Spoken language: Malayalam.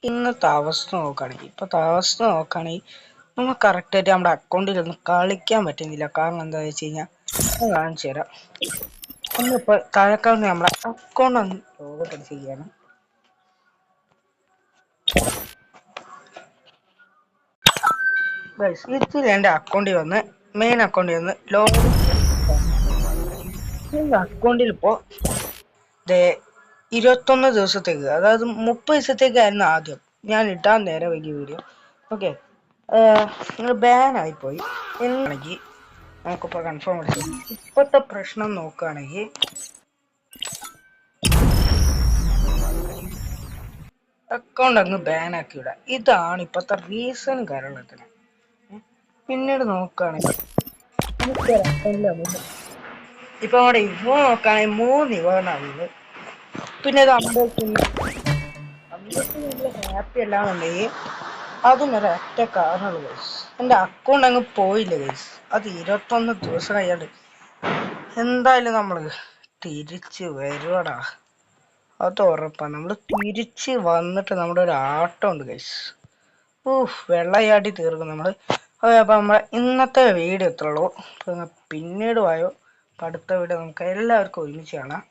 ഇന്നത്തെ അവസ്ഥ നോക്കുകയാണെങ്കിൽ നമ്മൾ കറക്റ്റായിട്ട് നമ്മുടെ അക്കൗണ്ടിലൊന്നും കളിക്കാൻ പറ്റുന്നില്ല. കാരണം എന്താണെന്ന് വെച്ച് കഴിഞ്ഞാൽ ഞാൻ കാണിച്ചു തരാം. നമ്മളിപ്പോൾ തൽക്കാലം നമ്മുടെ അക്കൗണ്ട് ഒന്ന് ലോഗൗട്ട് അടിച്ച് ചെയ്യാണ്. ഇതിൽ എൻ്റെ അക്കൗണ്ടിൽ വന്ന് മെയിൻ അക്കൗണ്ടിൽ വന്ന് ലോഗൗട്ട് അക്കൗണ്ടിൽ ഇപ്പോൾ 21 ദിവസത്തേക്ക്, അതായത് 30 ദിവസത്തേക്കായിരുന്നു ആദ്യം ഞാൻ ഇട്ടാൻ നേരെ വലിയ വീഡിയോ. ഓക്കെ, നിങ്ങൾ ബാൻ ആയിപ്പോയി എന്നാണെങ്കിൽ നമുക്കിപ്പോൾ കൺഫേം അടിച്ചു. ഇപ്പോഴത്തെ പ്രശ്നം നോക്കുകയാണെങ്കിൽ അക്കൗണ്ട് അങ്ങ് ബാൻ ആക്കി വിടാം. ഇതാണ് ഇപ്പോഴത്തെ റീസൺ കാരണത്തിന്. പിന്നീട് നോക്കുകയാണെങ്കിൽ ഇപ്പൊ അവിടെ ഇവ നോക്കുകയാണെങ്കിൽ 3 ഇവണുള്ളത്. പിന്നെ ഇത് അമ്പലത്തിൽ ഹാപ്പി അല്ലാന്നുണ്ടെങ്കിൽ അതിനൊരൊറ്റ കാരണമുള്ളൂ ഗൈസ്. എൻ്റെ അക്കൗണ്ട് അങ്ങ് പോയില്ല ഗൈസ്. അത് 21 ദിവസം കഴിയാണ്ട് എന്തായാലും നമ്മൾ തിരിച്ച് വരുവടാ, അത് ഉറപ്പാണ്. നമ്മൾ തിരിച്ച് വന്നിട്ട് നമ്മുടെ ഒരു ആട്ടം ഉണ്ട് ഗൈസ്. വെള്ളയാടി തീർക്കും നമ്മൾ. അപ്പം നമ്മളെ ഇന്നത്തെ വീഡിയോ എത്ര ഉള്ളൂ. പിന്നീട് പോയോ അടുത്ത വീഡിയോ നമുക്ക് എല്ലാവർക്കും ഒരുമിച്ച് കാണാം.